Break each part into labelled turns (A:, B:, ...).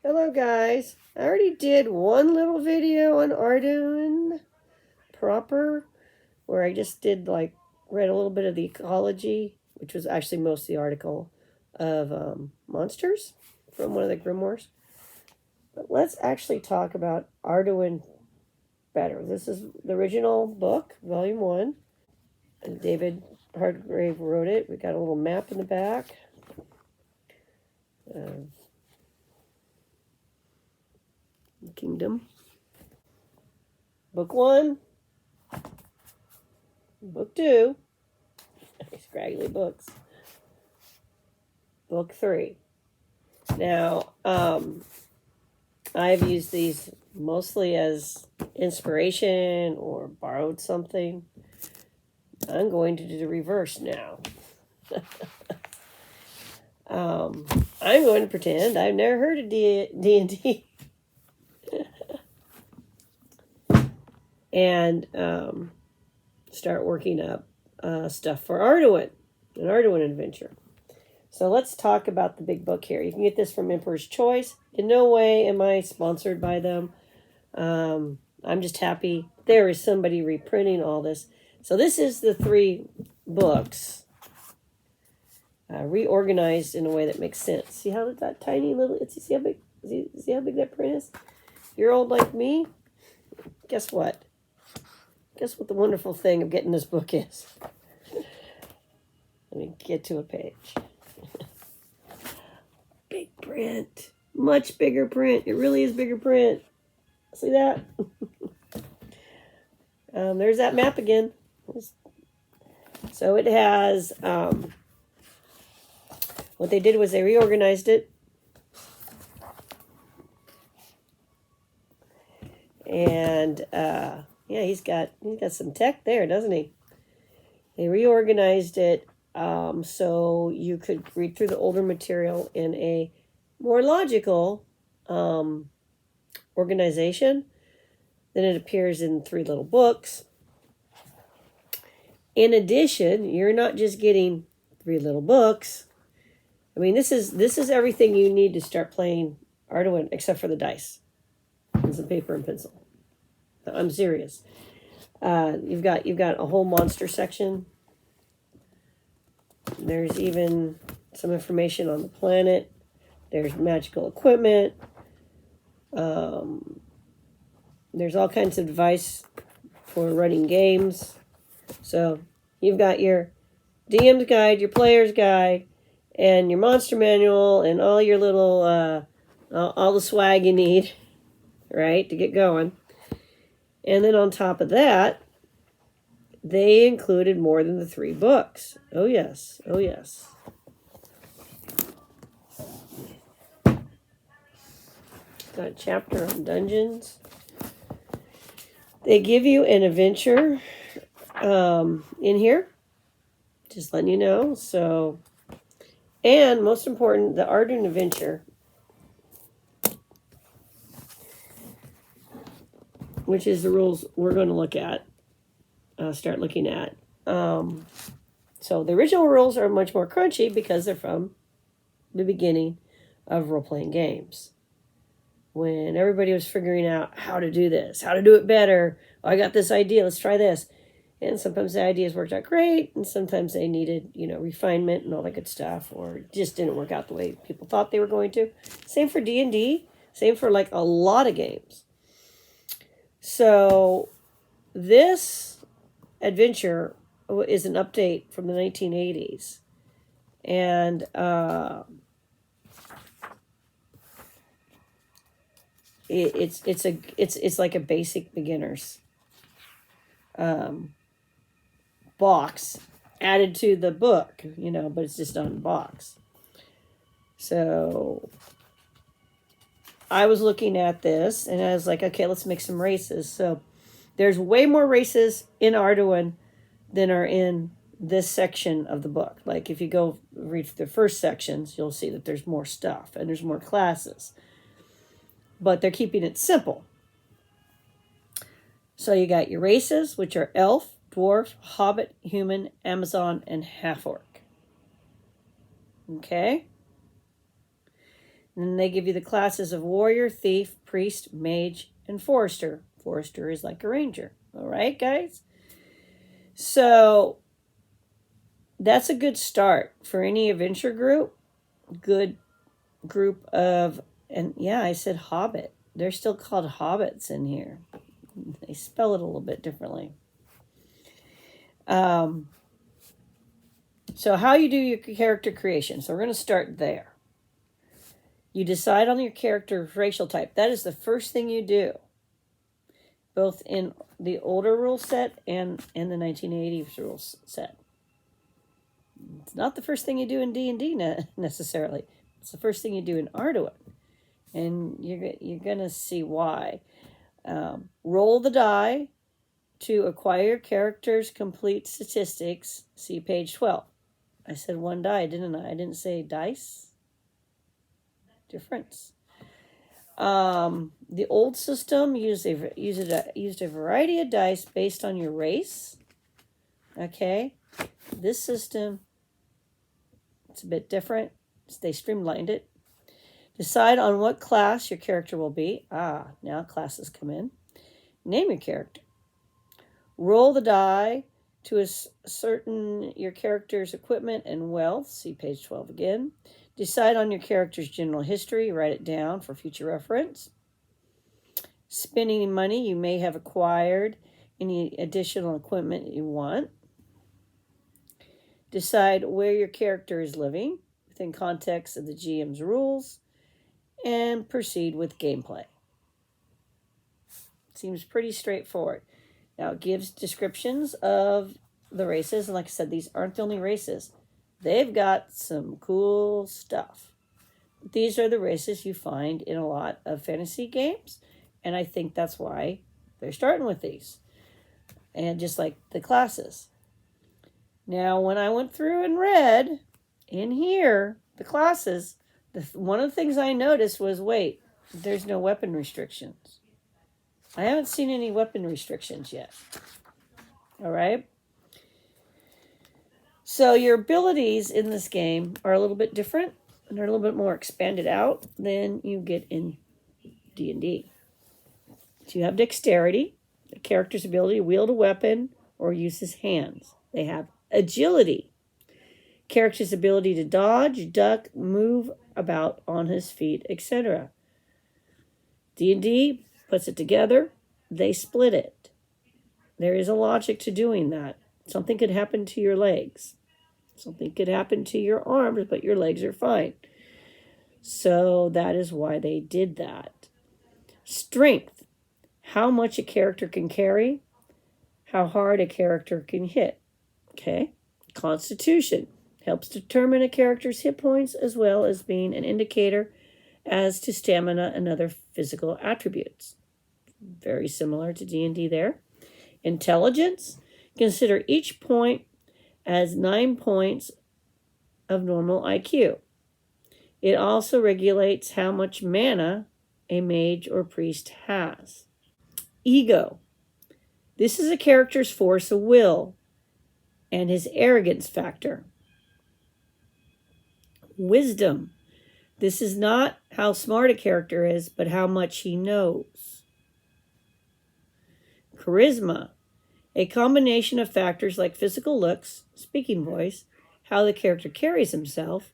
A: Hello guys, I already did one little video on Arduin proper where I just did read a little bit of the ecology, which was actually most of the article of monsters from one of the grimoires. But let's actually talk about Arduin better. This is the original book, volume 1, and David Hargrave wrote it. We got a little map in the back. Kingdom. Book 1. Book 2. Scraggly books. Book 3. Now, I've used these mostly as inspiration or borrowed something. I'm going to do the reverse now. I'm going to pretend I've never heard of D&D. and start working up stuff for Arduin, an Arduin adventure. So let's talk about the big book here. You can get this from Emperor's Choice. In no way am I sponsored by them. I'm just happy there is somebody reprinting all this. So this is the 3 books reorganized in a way that makes sense. See how that tiny little, see how big that print is? You're old like me? Guess what? Guess what the wonderful thing of getting this book is? Let me get to a page. Big print. Much bigger print. It really is bigger print. See that? There's that map again. So it has, what they did was they reorganized it. And, yeah, he's got some tech there, doesn't he? They reorganized it so you could read through the older material in a more logical organization. Then it appears in 3 little books. In addition, you're not just getting 3 little books. I mean, this is everything you need to start playing Arduin, except for the dice and some paper and pencil. I'm serious. You've got a whole monster section. There's even some information on the planet. There's magical equipment. There's all kinds of advice for running games. So you've got your DM's guide, your player's guide, and your monster manual, and all your little all the swag you need, right, to get going. And then on top of that, they included more than the 3 books. Oh, yes. Oh, yes. Got a chapter on dungeons. They give you an adventure in here. Just letting you know. So, and most important, the Arduin adventure, which is the rules we're going to look at, start looking at. So the original rules are much more crunchy because they're from the beginning of role-playing games. When everybody was figuring out how to do this, how to do it better. Oh, I got this idea, let's try this. And sometimes the ideas worked out great, and sometimes they needed, refinement and all that good stuff, or just didn't work out the way people thought they were going to. Same for D&D, same for a lot of games. So this adventure is an update from the 1980s. And it's like a basic beginner's box added to the book, but it's just on the box. So I was looking at this and I was like, okay, let's make some races. So there's way more races in Arduin than are in this section of the book. Like if you go read the first sections, you'll see that there's more stuff and there's more classes. But they're keeping it simple. So you got your races, which are elf, dwarf, hobbit, human, Amazon, and half-orc. Okay? And they give you the classes of warrior, thief, priest, mage, and forester. Forester is like a ranger. All right, guys? So that's a good start for any adventure group. Good group of, and yeah, I said hobbit. They're still called hobbits in here. They spell it a little bit differently. So how you do your character creation. So we're going to start there. You decide on your character's racial type. That is the first thing you do, both in the older rule set and in the 1980s rules set. It's not the first thing you do in D&D necessarily. It's the first thing you do in Arduin. And you're going to see why. Roll the die to acquire your character's complete statistics. See page 12. I said one die, didn't I? I didn't say dice. Difference. The old system used a variety of dice based on your race. Okay. This system, it's a bit different. They streamlined it. Decide on what class your character will be. Now classes come in. Name your character. Roll the die to ascertain your character's equipment and wealth. See page 12 again. Decide on your character's general history. Write it down for future reference. Spend any money you may have acquired, any additional equipment you want. Decide where your character is living within context of the GM's rules, and proceed with gameplay. Seems pretty straightforward. Now it gives descriptions of the races, and like I said, these aren't the only races. They've got some cool stuff. These are the races you find in a lot of fantasy games, and I think that's why they're starting with these. And just like the classes. Now, when I went through and read in here the classes, one of the things I noticed was, wait, there's no weapon restrictions. I haven't seen any weapon restrictions yet. All right? So your abilities in this game are a little bit different, and they're a little bit more expanded out than you get in D&D. So you have dexterity, the character's ability to wield a weapon or use his hands. They have agility, character's ability to dodge, duck, move about on his feet, etc. D&D puts it together. They split it. There is a logic to doing that. Something could happen to your legs. Something could happen to your arms, but your legs are fine. So that is why they did that. Strength. How much a character can carry. How hard a character can hit. Okay. Constitution. Helps determine a character's hit points as well as being an indicator as to stamina and other physical attributes. Very similar to D&D there. Intelligence. Consider each point as 9 points of normal IQ. It also regulates how much mana a mage or priest has. Ego. This is a character's force of will and his arrogance factor. Wisdom. This is not how smart a character is, but how much he knows. Charisma. A combination of factors like physical looks, speaking voice, how the character carries himself,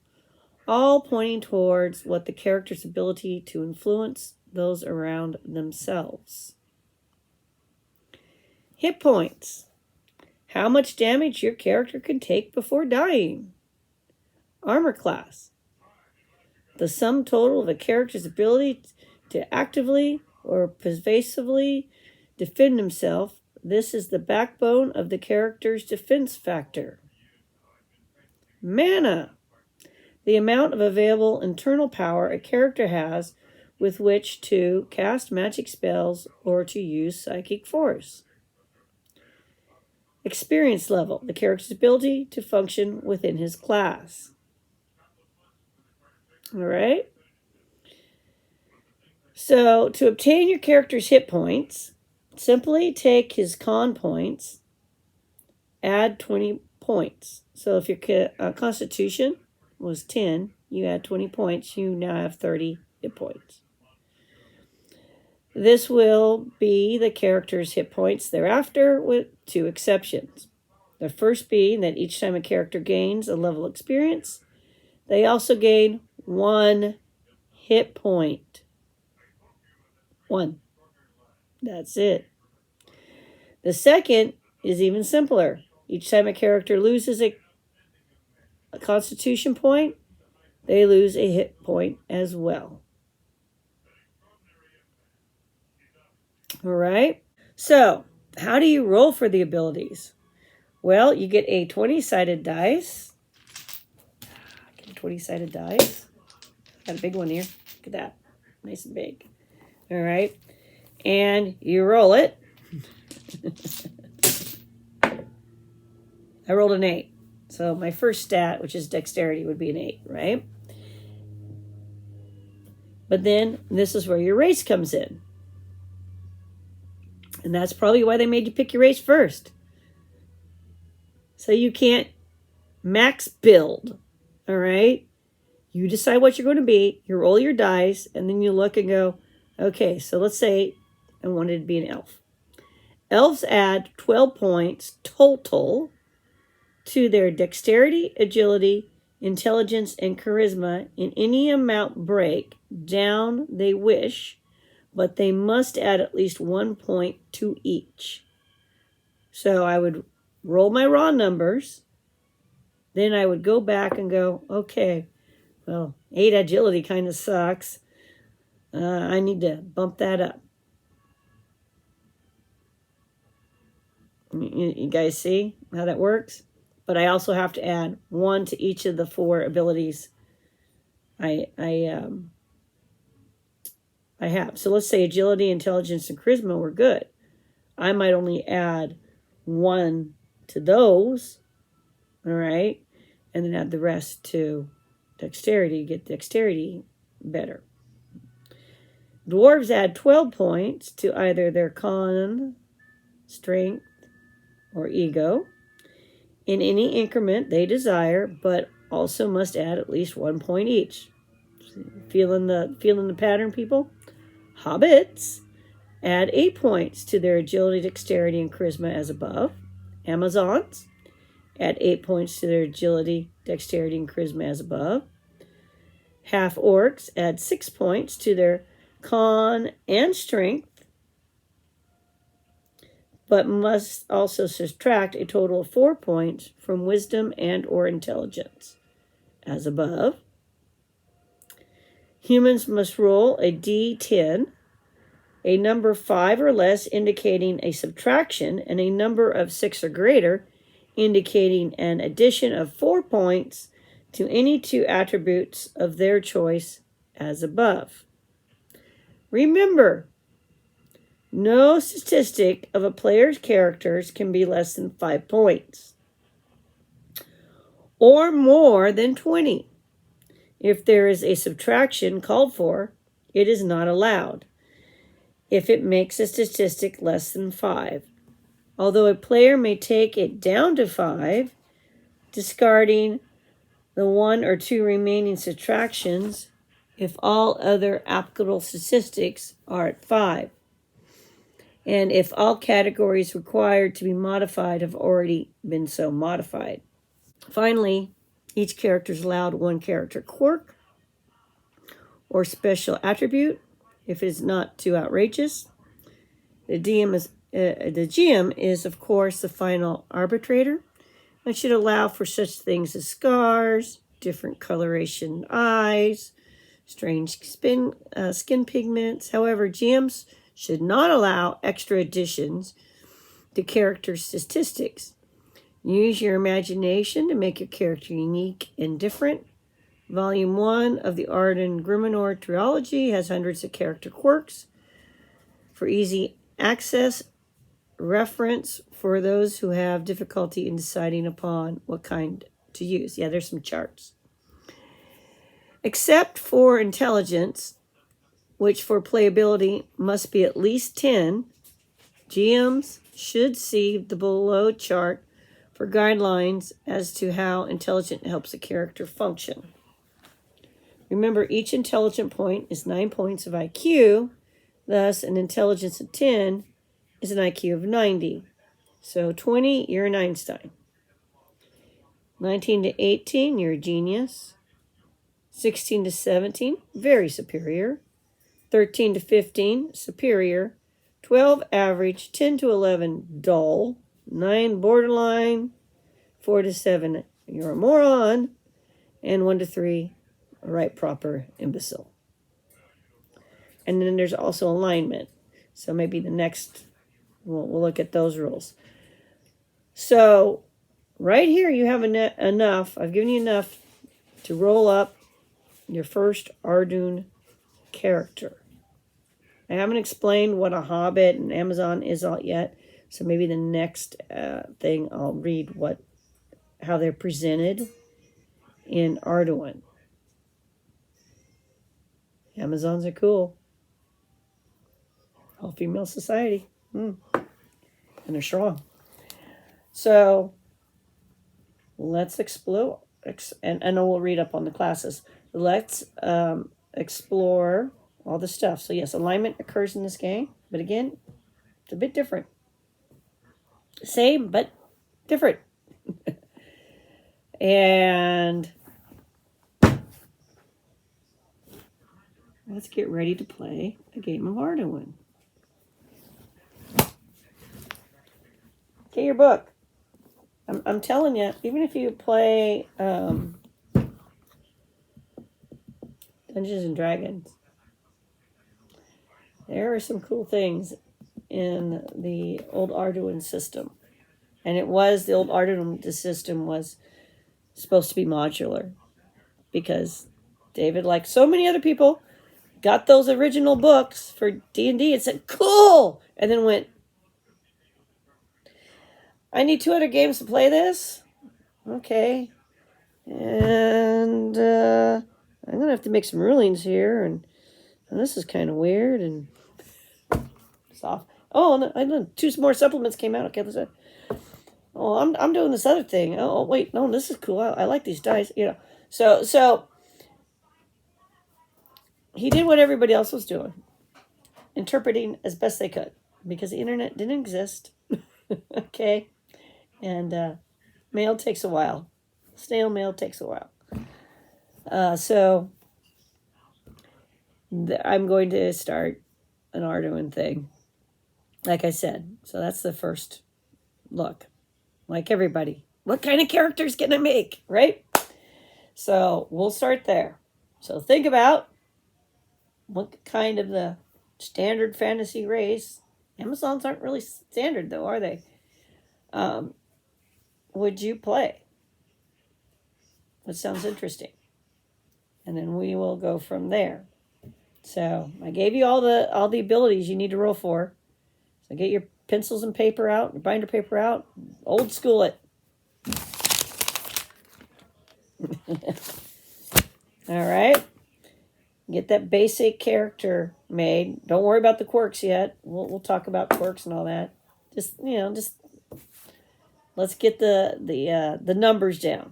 A: all pointing towards what the character's ability to influence those around themselves. Hit points. How much damage your character can take before dying. Armor class. The sum total of a character's ability to actively or pervasively defend himself. This is the backbone of the character's defense factor. Mana. The amount of available internal power a character has with which to cast magic spells or to use psychic force. Experience level. The character's ability to function within his class. All right. So to obtain your character's hit points, simply take his con points, add 20 points. So if your constitution was 10, you add 20 points, you now have 30 hit points. This will be the character's hit points thereafter, with 2 exceptions. The first being that each time a character gains a level experience, they also gain 1 hit point. 1. That's it. The second is even simpler. Each time a character loses a constitution point, they lose a hit point as well. All right. So, how do you roll for the abilities? Well, you get a 20-sided dice. Get a 20-sided dice. Got a big one here. Look at that. Nice and big. All right. And you roll it. I rolled an 8. So my first stat, which is dexterity, would be an 8, right? But then this is where your race comes in. And that's probably why they made you pick your race first. So you can't max build, all right? You decide what you're going to be, you roll your dice, and then you look and go, okay, so let's say I wanted to be an elf. Elves add 12 points total to their dexterity, agility, intelligence, and charisma in any amount break down they wish, but they must add at least 1 point to each. So I would roll my raw numbers, then I would go back and go, okay, well, 8 agility kind of sucks. I need to bump that up. You guys see how that works? But I also have to add 1 to each of the 4 abilities I have. So let's say agility, intelligence, and charisma were good. I might only add 1 to those, all right? And then add the rest to dexterity, get dexterity better. Dwarves add 12 points to either their con, strength, or ego in any increment they desire, but also must add at least 1 point each. Feeling the pattern, people? Hobbits add 8 points to their agility, dexterity, and charisma as above. Amazons add 8 points to their agility, dexterity, and charisma as above. Half-orcs add 6 points to their con and strength, but must also subtract a total of 4 points from wisdom and or intelligence, as above. Humans must roll a d10, a number 5 or less indicating a subtraction, and a number of 6 or greater indicating an addition of 4 points to any 2 attributes of their choice, as above. Remember, no statistic of a player's characters can be less than 5 points or more than 20. If there is a subtraction called for, it is not allowed if it makes a statistic less than 5. Although a player may take it down to 5, discarding the 1 or 2 remaining subtractions if all other applicable statistics are at 5. And if all categories required to be modified have already been so modified. Finally, each character is allowed 1 character quirk or special attribute if it is not too outrageous. The GM is, of course, the final arbitrator and should allow for such things as scars, different coloration eyes, strange skin pigments. However, GMs should not allow extra additions to character statistics. Use your imagination to make your character unique and different. Volume 1 of the Arduin Grimoire Trilogy has hundreds of character quirks. For easy access, reference for those who have difficulty in deciding upon what kind to use. Yeah, there's some charts. Except for intelligence, which for playability must be at least 10, GMs should see the below chart for guidelines as to how intelligence helps a character function. Remember, each intelligent point is 9 points of IQ. Thus, an intelligence of 10 is an IQ of 90. So 20, you're an Einstein. 19 to 18, you're a genius. 16 to 17, very superior. 13 to 15, superior. 12, average. 10 to 11, dull. 9, borderline. 4 to 7, you're a moron. And 1 to 3, a right proper imbecile. And then there's also alignment. So maybe the next, we'll look at those rules. So right here you have enough. I've given you enough to roll up your first Arduin character. I haven't explained what a Hobbit and Amazon is out yet. So maybe the next thing I'll read how they're presented in Arduin. Amazons are cool. All-female society. And they're strong. So let's explore. And we'll read up on the classes. Let's explore all the stuff. So yes, alignment occurs in this game. But again, it's a bit different. Same, but different. And let's get ready to play a game of Arduin. Okay, your book. I'm telling you, even if you play Dungeons and Dragons, there are some cool things in the old Arduin system. And the old Arduin system was supposed to be modular because David, like so many other people, got those original books for D&D and said, cool! And then went, I need 2 other games to play this? Okay. And I'm going to have to make some rulings here. And this is kind of weird. And soft. Oh, and 2 more supplements came out. Okay, let's see. Oh, I'm doing this other thing. Oh, wait, no, this is cool. I like these dice. So he did what everybody else was doing, interpreting as best they could, because the internet didn't exist. Okay, and mail takes a while. Snail mail takes a while. So I'm going to start an Arduin thing, like I said. So that's the first look. Like everybody, what kind of characters can I make, right? So we'll start there. So think about what kind of the standard fantasy race. Amazons aren't really standard, though, are they? Would you play? That sounds interesting. And then we will go from there. So I gave you all the abilities you need to roll for. So get your pencils and paper out, your binder paper out. Old school it. All right. Get that basic character made. Don't worry about the quirks yet. We'll talk about quirks and all that. Just let's get the numbers down.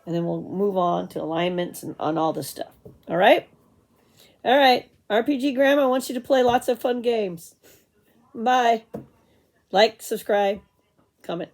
A: And then we'll move on to alignments and on all this stuff. All right? All right. RPG Grandma wants you to play lots of fun games. Bye. Like, subscribe, comment.